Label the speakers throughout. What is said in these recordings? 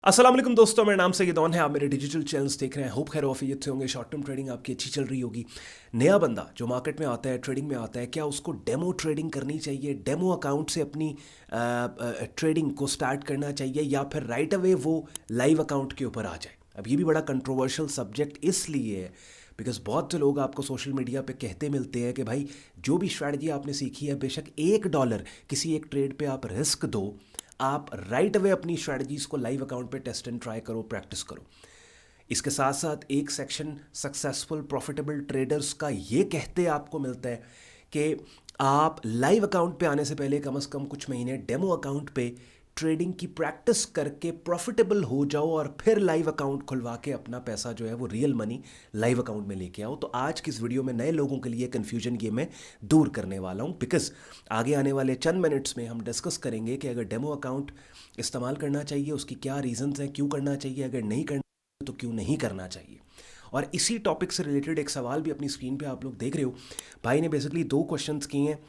Speaker 1: अस्सलाम वालेकुम दोस्तों, मेरा नाम सैयद है। आप मेरे डिजिटल चैनल्स देख रहे हैं। होप खैर ऑफियत से होंगे। शॉर्ट टर्म ट्रेडिंग आपकी अच्छी चल रही होगी। नया बंदा जो मार्केट में आता है, ट्रेडिंग में आता है, क्या उसको डेमो ट्रेडिंग करनी चाहिए? डेमो अकाउंट से अपनी ट्रेडिंग को स्टार्ट करना चाहिए या फिर राइट अवे वो लाइव अकाउंट के ऊपर आ जाए? अब ये भी बड़ा कंट्रोवर्शियल सब्जेक्ट इसलिए है बिकॉज बहुत से लोग आपको सोशल मीडिया पे कहते मिलते हैं कि भाई जो भी स्ट्रैटेजी आपने सीखी है, बेशक $1 किसी एक ट्रेड पे आप रिस्क दो, आप राइट अवे अपनी स्ट्रैटेजीज को लाइव अकाउंट पे टेस्ट एंड ट्राई करो, प्रैक्टिस करो। इसके साथ साथ एक सेक्शन सक्सेसफुल प्रॉफिटेबल ट्रेडर्स का ये कहते आपको मिलता है कि आप लाइव अकाउंट पे आने से पहले कम से कम कुछ महीने डेमो अकाउंट पे ट्रेडिंग की प्रैक्टिस करके प्रॉफिटेबल हो जाओ और फिर लाइव अकाउंट खुलवा के अपना पैसा जो है वो रियल मनी लाइव अकाउंट में लेके आओ। तो आज की इस वीडियो में नए लोगों के लिए कन्फ्यूजन ये मैं दूर करने वाला हूँ, बिकॉज आगे आने वाले चंद मिनट्स में हम डिस्कस करेंगे कि अगर डेमो अकाउंट इस्तेमाल करना चाहिए, उसकी क्या रीजंस हैं, क्यों करना चाहिए, अगर नहीं करना तो क्यों नहीं करना चाहिए। और इसी टॉपिक से रिलेटेड एक सवाल भी अपनी स्क्रीन पे आप लोग देख रहे हो। भाई ने बेसिकली दो क्वेश्चंस किए हैं।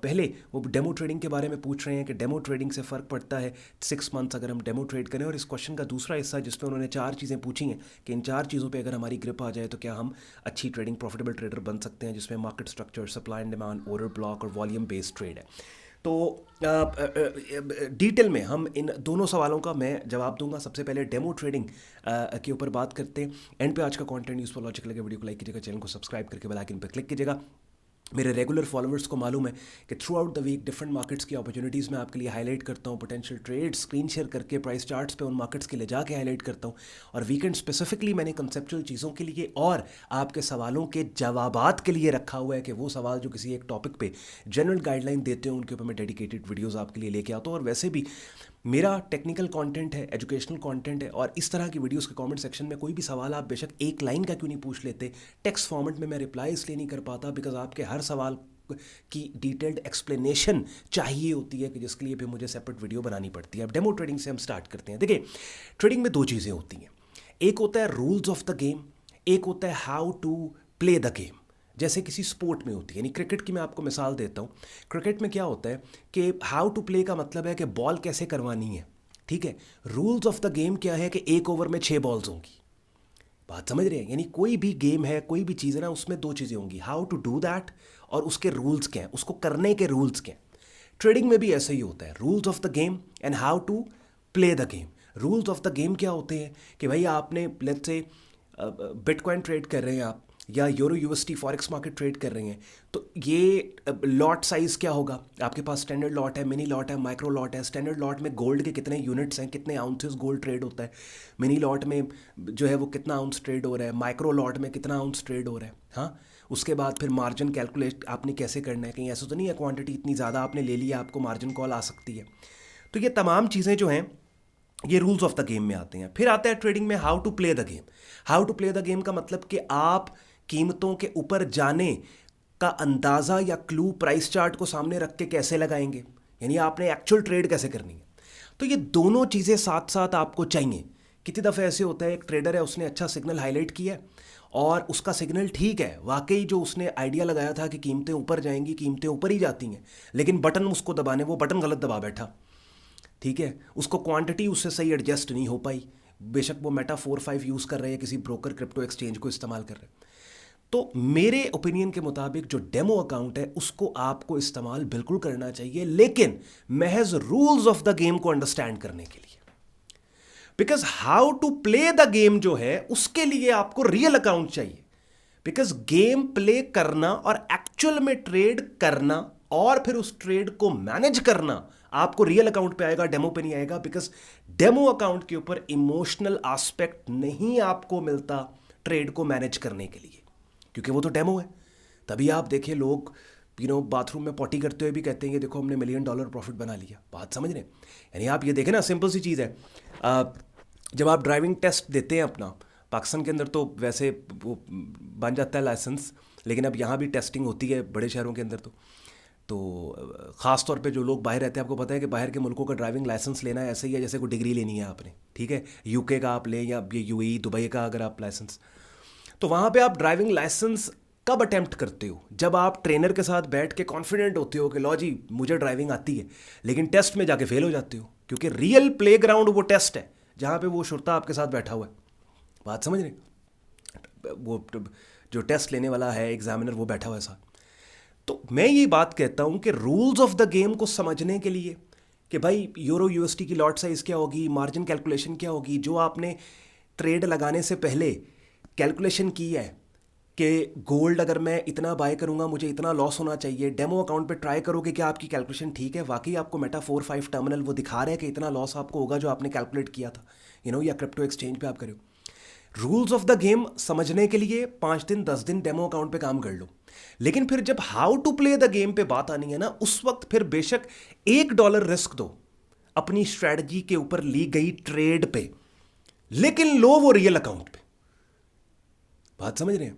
Speaker 1: पहले वो डेमो ट्रेडिंग के बारे में पूछ रहे हैं कि डेमो ट्रेडिंग से फ़र्क पड़ता है 6 मंथ्स अगर हम डेमो ट्रेड करें, और इस क्वेश्चन का दूसरा हिस्सा जिसमें उन्होंने 4 चीज़ें पूछी हैं कि इन 4 चीज़ों पे अगर हमारी ग्रिप आ जाए तो क्या हम अच्छी ट्रेडिंग प्रॉफिटेबल ट्रेडर बन सकते हैं, जिसमें market structure, supply and demand, order block और वॉल्यूम बेस्ड ट्रेड है। तो डिटेल में हम इन दोनों सवालों का मैं जवाब दूंगा। सबसे पहले डेमो ट्रेडिंग के ऊपर बात करते हैं। एंड पे आज का कंटेंट यूजफुल लॉजिक लगे, वीडियो को लाइक कीजिएगा, चैनल को सब्सक्राइब करके बेल आइकन पर क्लिक कीजिएगा। मेरे रेगुलर फॉलोअर्स को मालूम है कि throughout the week different markets की अपॉर्चुनिटीज़ मैं आपके लिए हाईलाइट करता हूँ, पोटेंशियल ट्रेड स्क्रीन शेयर करके प्राइस चार्ट्स पे उन मार्केट्स के ले जाके हाईलाइट करता हूँ। और वीकेंड स्पेसिफिकली मैंने कंसेप्चुअल चीज़ों के लिए और आपके सवालों के जवाबात के लिए रखा हुआ है कि वो सवाल जो किसी एक टॉपिक पे जनरल गाइडलाइन देते हैं उनके ऊपर मैं डेडिकेटेड वीडियोज़ आपके लिए लेके आता हूँ। और वैसे भी मेरा टेक्निकल कंटेंट है, एजुकेशनल कंटेंट है, और इस तरह की वीडियोस के कमेंट सेक्शन में कोई भी सवाल आप बेशक एक लाइन का क्यों नहीं पूछ लेते, टेक्स्ट फॉर्मेट में मैं रिप्लाई इसलिए नहीं कर पाता बिकॉज आपके हर सवाल की डिटेल्ड एक्सप्लेनेशन चाहिए होती है कि जिसके लिए भी मुझे सेपरेट वीडियो बनानी पड़ती है। अब डेमो ट्रेडिंग से हम स्टार्ट करते हैं। देखिए, ट्रेडिंग में 2 चीज़ें होती हैं। एक होता है रूल्स ऑफ द गेम, एक होता है how to play the game. जैसे किसी स्पोर्ट में होती है, यानी क्रिकेट की मैं आपको मिसाल देता हूँ। क्रिकेट में क्या होता है कि हाउ टू प्ले का मतलब है कि बॉल कैसे करवानी है, ठीक है। रूल्स ऑफ द गेम क्या है कि एक ओवर में 6 बॉल्स होंगी। बात समझ रहे हैं? यानी कोई भी गेम है, कोई भी चीज़ है ना, उसमें 2 चीज़ें होंगी, हाउ टू डू दैट और उसके रूल्स क्या हैं, उसको करने के रूल्स क्या हैं। ट्रेडिंग में भी ऐसा ही होता है, rules of the game and how to play the game. Rules of the game क्या होते हैं कि भाई आपने लेट्स से बिटकॉइन ट्रेड कर रहे हैं आप, या euro UST forex market trade कर रहे हैं, तो ये लॉट साइज़ क्या होगा आपके पास? स्टैंडर्ड लॉट है, मिनी लॉट है, माइक्रो लॉट है। स्टैंडर्ड लॉट में गोल्ड के कितने यूनिट्स हैं, कितने आउंसेस गोल्ड ट्रेड होता है। मिनी लॉट में जो है वो कितना आउंस ट्रेड हो रहा है, माइक्रो लॉट में कितना आउंस ट्रेड हो रहा है। हाँ, उसके बाद फिर मार्जिन कैलकुलेट आपने कैसे करना है, कहीं ऐसा तो नहीं है क्वांटिटी इतनी ज़्यादा आपने ले लिया आपको मार्जिन कॉल आ सकती है। तो ये तमाम चीज़ें जो हैं ये रूल्स ऑफ द गेम में आते हैं। फिर आता है ट्रेडिंग में how to play the game. How to play the game का मतलब कि आप कीमतों के ऊपर जाने का अंदाज़ा या क्लू प्राइस चार्ट को सामने रख के कैसे लगाएंगे, यानी आपने एक्चुअल ट्रेड कैसे करनी है। तो ये दोनों चीज़ें साथ साथ आपको चाहिए। कितनी दफ़े ऐसे होता है, एक ट्रेडर है, उसने अच्छा सिग्नल हाईलाइट किया और उसका सिग्नल ठीक है, वाकई जो उसने आइडिया लगाया था कि कीमतें ऊपर जाएंगी, कीमतें ऊपर ही जाती हैं, लेकिन बटन उसको दबाने, वो बटन गलत दबा बैठा, ठीक है। उसको क्वांटिटी उससे सही एडजस्ट नहीं हो पाई, बेशक वो मेटा 4-5 यूज़ कर रहे हैं, किसी ब्रोकर क्रिप्टो एक्सचेंज को इस्तेमाल कर रहे हैं। तो मेरे ओपिनियन के मुताबिक जो डेमो अकाउंट है उसको आपको इस्तेमाल बिल्कुल करना चाहिए, लेकिन महज रूल्स ऑफ द गेम को अंडरस्टैंड करने के लिए। Because how to play the game जो है उसके लिए आपको रियल अकाउंट चाहिए। बिकॉज गेम प्ले करना और एक्चुअल में ट्रेड करना और फिर उस ट्रेड को मैनेज करना आपको रियल अकाउंट पे आएगा, डेमो पे नहीं आएगा। बिकॉज डेमो अकाउंट के ऊपर इमोशनल एस्पेक्ट नहीं आपको मिलता ट्रेड को मैनेज करने के लिए, क्योंकि वो तो डेमो है। तभी आप देखिए लोग बाथरूम में पॉटी करते हुए भी कहते हैं कि देखो हमने $1 मिलियन प्रॉफिट बना लिया। बात समझ रहे हैं? यानी आप ये देखें ना, सिंपल सी चीज़ है। जब आप ड्राइविंग टेस्ट देते हैं अपना, पाकिस्तान के अंदर तो वैसे वो बन जाता है लाइसेंस, लेकिन अब यहाँ भी टेस्टिंग होती है बड़े शहरों के अंदर। तो ख़ास तौर पे जो लोग बाहर रहते हैं, आपको पता है कि बाहर के मुल्कों का ड्राइविंग लाइसेंस लेना ऐसे ही है जैसे कोई डिग्री लेनी है आपने, ठीक है। यूके का आप लें या ये यूएई दुबई का अगर आप लाइसेंस, तो वहाँ पे आप ड्राइविंग लाइसेंस कब अटेम्प्ट करते हो? जब आप ट्रेनर के साथ बैठ के कॉन्फिडेंट होते हो कि लो जी मुझे ड्राइविंग आती है, लेकिन टेस्ट में जाके फेल हो जाते हो, क्योंकि रियल प्ले ग्राउंड वो टेस्ट है। जहाँ पे वो शुरता आपके साथ बैठा हुआ है, बात समझ रहे, वो जो टेस्ट लेने वाला है एग्जामिनर वो बैठा हुआ है साथ। तो मैं ये बात कहता हूँ कि रूल्स ऑफ द गेम को समझने के लिए कि भाई यूरो यूएसटी की लॉट साइज़ क्या होगी, मार्जिन कैलकुलेशन क्या होगी, जो आपने ट्रेड लगाने से पहले कैलकुलेशन की है कि गोल्ड अगर मैं इतना बाय करूंगा मुझे इतना लॉस होना चाहिए, डेमो अकाउंट पे ट्राई करोगे कि आपकी कैलकुलेशन ठीक है, वाकई आपको मेटा 4-5 टर्मिनल वो दिखा रहे हैं कि इतना लॉस आपको होगा जो आपने कैलकुलेट किया था, या क्रिप्टो एक्सचेंज पे आप करो। रूल्स ऑफ द गेम समझने के लिए 5 दिन 10 दिन डेमो अकाउंट पे काम कर लो, लेकिन फिर जब how to play the game पे बात आनी है ना, उस वक्त फिर बेशक $1 रिस्क दो अपनी स्ट्रेटजी के ऊपर ली गई ट्रेड पे, लेकिन लो वो रियल अकाउंट पे। बात समझ रहे हैं?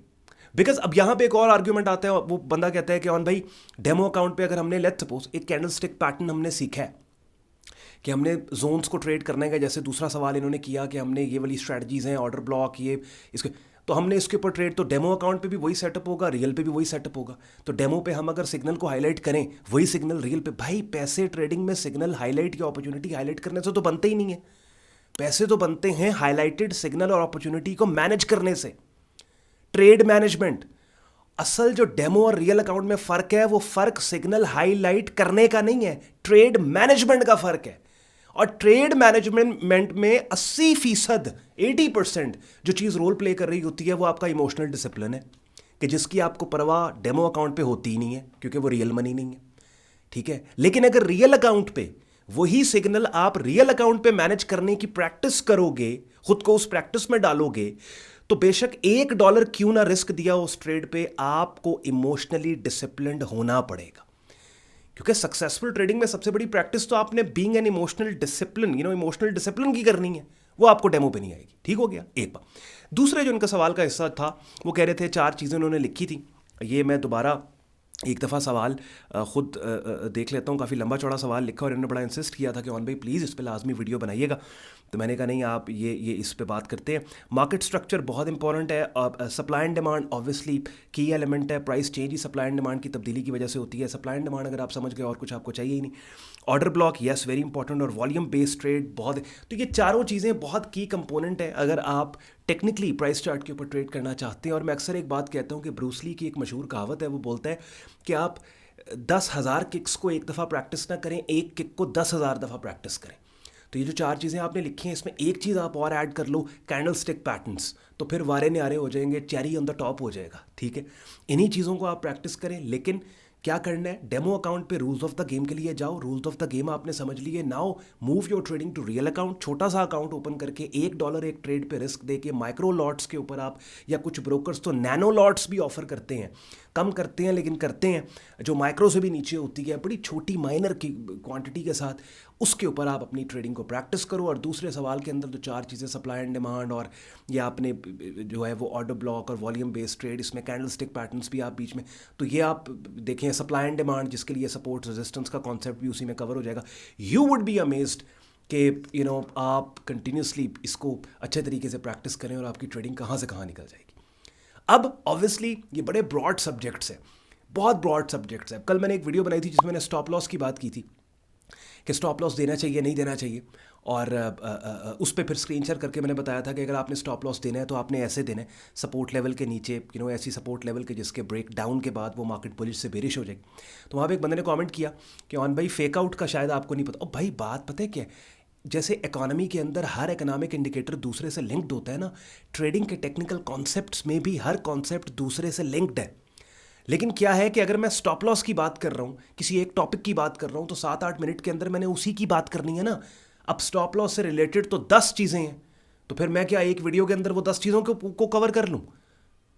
Speaker 1: बिकॉज अब यहां पे एक और आर्ग्यूमेंट आता है, वो बंदा कहता है कि ऑन भाई डेमो अकाउंट पे अगर हमने लेट्स सपोज एक कैंडलस्टिक पैटर्न हमने सीखा है कि हमने जोन्स को ट्रेड करने का, जैसे दूसरा सवाल इन्होंने किया कि हमने ये वाली स्ट्रैटेजीज हैं, ऑर्डर ब्लॉक, ये इसके, तो हमने इसके ऊपर ट्रेड, तो डेमो अकाउंट पे भी वही सेटअप होगा, रियल पे भी वही सेटअप होगा। तो डेमो पे हम अगर सिग्नल को हाईलाइट करें, वही सिग्नल रियल पे। भाई पैसे ट्रेडिंग में सिग्नल हाईलाइट या अपॉर्चुनिटी हाईलाइट करने से तो बनते ही नहीं है, पैसे तो बनते हैं हाईलाइटेड सिग्नल और अपॉर्चुनिटी को मैनेज करने से। ट्रेड मैनेजमेंट, असल जो डेमो और रियल अकाउंट में फर्क है, वो फर्क सिग्नल हाईलाइट करने का नहीं है, ट्रेड मैनेजमेंट का फर्क है। और ट्रेड मैनेजमेंट में 80%, 80% जो चीज़ रोल प्ले कर रही होती है वो आपका इमोशनल डिसिप्लिन है, कि जिसकी आपको परवाह डेमो अकाउंट पे होती ही नहीं है, क्योंकि वो रियल मनी नहीं है, ठीक है। लेकिन अगर रियल अकाउंट पे वही सिग्नल आप रियल अकाउंट पे मैनेज करने की प्रैक्टिस करोगे, खुद को उस प्रैक्टिस में डालोगे, तो बेशक $1 क्यों ना रिस्क दिया उस ट्रेड पे, आपको इमोशनली डिसिप्लिन्ड होना पड़ेगा। क्योंकि सक्सेसफुल ट्रेडिंग में सबसे बड़ी प्रैक्टिस तो आपने being an emotional discipline, emotional discipline की करनी है, वो आपको डेमो पे नहीं आएगी। ठीक हो गया एक बार। दूसरे जो उनका सवाल का हिस्सा था, वो कह रहे थे 4 चीज़ें उन्होंने लिखी थी। ये मैं दोबारा एक दफ़ा सवाल खुद देख लेता हूँ, काफ़ी लंबा चौड़ा सवाल लिखा और इन्होंने बड़ा इंसिस्ट किया था कि ऑन भाई प्लीज़ इस पर लाजमी वीडियो बनाइएगा। तो मैंने कहा नहीं, आप ये इस पे बात करते हैं। मार्केट स्ट्रक्चर बहुत इंपॉर्टेंट है, सप्लाई एंड डिमांड ऑब्वियसली की एलिमेंट है, price change he supply and demand की तब्दीली की वजह से होती है। सप्लाई एंड डिमांड अगर आप समझ गए और कुछ आपको चाहिए ही नहीं। Order block yes very important, और वॉल्यूम बेस्ड ट्रेड बहुत, तो ये चारों चीज़ें बहुत की कंपोनेंट है अगर आप टेक्निकली प्राइस चार्ट के ऊपर ट्रेड करना चाहते हैं। और मैं अक्सर एक बात कहता हूँ कि ब्रूस ली की एक मशहूर कहावत है, वो बोलता है कि आप 10,000 किक्स को एक दफ़ा प्रैक्टिस ना करें, एक किक को 10,000 दफ़ा प्रैक्टिस करें। तो ये जो 4 चीज़ें आपने लिखी हैं, इसमें एक चीज़ आप और ऐड कर लो, कैंडल स्टिक पैटर्न्स, तो फिर वारे न्यारे हो जाएंगे, चेरी ऑन द टॉप हो जाएगा। ठीक है, इन्हीं चीज़ों को आप प्रैक्टिस करें। लेकिन क्या करना है, डेमो अकाउंट पे रूल्स ऑफ द गेम के लिए जाओ, रूल्स ऑफ द गेम आपने समझ लिए, now move your trading to real account. छोटा सा अकाउंट ओपन करके $1 एक ट्रेड पे रिस्क देके माइक्रो लॉट्स के ऊपर आप, या कुछ ब्रोकर्स तो नैनो लॉट्स भी ऑफर करते हैं, कम करते हैं लेकिन करते हैं, जो माइक्रो से भी नीचे होती है, बड़ी छोटी माइनर की क्वांटिटी के साथ, उसके ऊपर आप अपनी ट्रेडिंग को प्रैक्टिस करो। और दूसरे सवाल के अंदर जो 4 चीज़ें, सप्लाई एंड डिमांड, और ये आपने जो है वो ऑर्डर ब्लॉक और वॉल्यूम बेस्ड ट्रेड, इसमें कैंडल स्टिक पैटर्न्स भी आप बीच में, तो ये आप देखें, सप्लाई एंड डिमांड जिसके लिए सपोर्ट रेजिस्टेंस का कॉन्सेप्ट भी उसी में कवर हो जाएगा। यू वुड बी अमेज्ड कि आप कंटिन्यूसली इसको अच्छे तरीके से प्रैक्टिस करें और आपकी ट्रेडिंग कहाँ से कहाँ निकल जाएगी। अब ऑब्वियसली ये बड़े ब्रॉड सब्जेक्ट्स हैं, बहुत ब्रॉड सब्जेक्ट्स हैं। कल मैंने एक वीडियो बनाई थी जिसमें मैंने स्टॉप लॉस की बात की थी कि स्टॉप लॉस देना चाहिए नहीं देना चाहिए, और उस पर फिर स्क्रीन शेयर करके मैंने बताया था कि अगर आपने स्टॉप लॉस देना है तो आपने ऐसे देना है, सपोर्ट लेवल के नीचे, ऐसी सपोर्ट लेवल के जिसके ब्रेक डाउन के बाद वो मार्केट बुलिश से बेरिश हो जाएगी। तो वहाँ पे एक बंदे ने कमेंट किया कि ऑन भाई फेक आउट का शायद आपको नहीं पता। और भाई बात पता है क्या है, जैसे इकोनॉमी के अंदर हर इकोनॉमिक इंडिकेटर दूसरे से लिंक्ड होता है ना, ट्रेडिंग के टेक्निकल कॉन्सेप्ट्स में भी हर कॉन्सेप्ट दूसरे से लिंक्ड है। लेकिन क्या है कि अगर मैं स्टॉप लॉस की बात कर रहा हूँ, किसी एक टॉपिक की बात कर रहा हूँ, तो 7-8 मिनट के अंदर मैंने उसी की बात करनी है ना। अब स्टॉप लॉस से रिलेटेड तो 10 चीज़ें हैं, तो फिर मैं क्या एक वीडियो के अंदर वो 10 चीज़ों को कवर कर लूँ?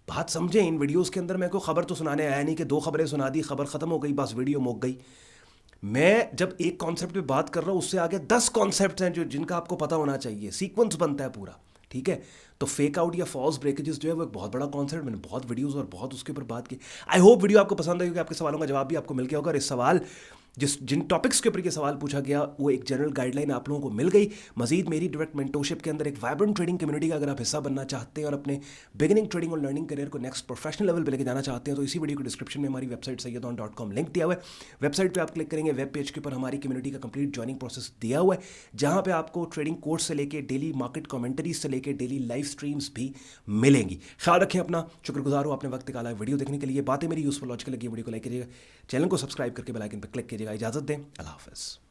Speaker 1: बात समझें, इन वीडियोज़ के अंदर मैं कोई खबर तो सुनाने आया नहीं कि 2 खबरें सुना दी, खबर ख़त्म हो गई, बस वीडियो मुक गई। मैं जब एक कॉन्सेप्ट पे बात कर रहा हूँ, उससे आगे 10 कॉन्सेप्ट्स हैं जिनका आपको पता होना चाहिए, सीक्वेंस बनता है पूरा। ठीक है, तो फेक आउट या फॉल्स ब्रेकेजेस जो है वो एक बहुत बड़ा कॉन्सेप्ट, मैंने बहुत वीडियोस और बहुत उसके ऊपर बात की। आई होप वीडियो आपको पसंद आई, क्योंकि आपके सवालों का जवाब भी आपको मिल गया होगा। और इस सवाल जिन टॉपिक्स के ऊपर ये सवाल पूछा गया वो एक जनरल गाइडलाइन आप लोगों को मिल गई। मजीद मेरी डायरेक्ट मेंटोरशिप के अंदर एक वाइब्रेंट ट्रेडिंग कम्युनिटी का अगर आप हिस्सा बनना चाहते हैं और अपने बिगिनिंग ट्रेडिंग और लर्निंग करियर को नेक्स्ट प्रोफेशनल लेवल पे लेके जाना चाहते हैं तो इसी वीडियो के डिस्क्रिप्शन में हमारी वेबसाइट sayyadon.com लिंक दिया हुआ है। वेबसाइट पे आप क्लिक करेंगे, वेब पेज के ऊपर हमारी कम्युनिटी का कंप्लीट ज्वाइनिंग प्रोसेस दिया हुआ है, जहां पे आपको ट्रेडिंग कोर्स से लेके डेली मार्केट कमेंटरीज से लेके डेली लाइव स्ट्रीम्स भी मिलेंगी। ख्याल रखें अपना, शुक्रगुजार हो आपने वक्त निकाला है वीडियो देखने के लिए। बातें मेरी यूजफुल लॉजिकल लगी वीडियो को लाइक कीजिएगा, चैनल को सब्सक्राइब करके बेल आइकन पर क्लिक कीजिएगा। इजाजत दें, अल्लाह हाफिज़।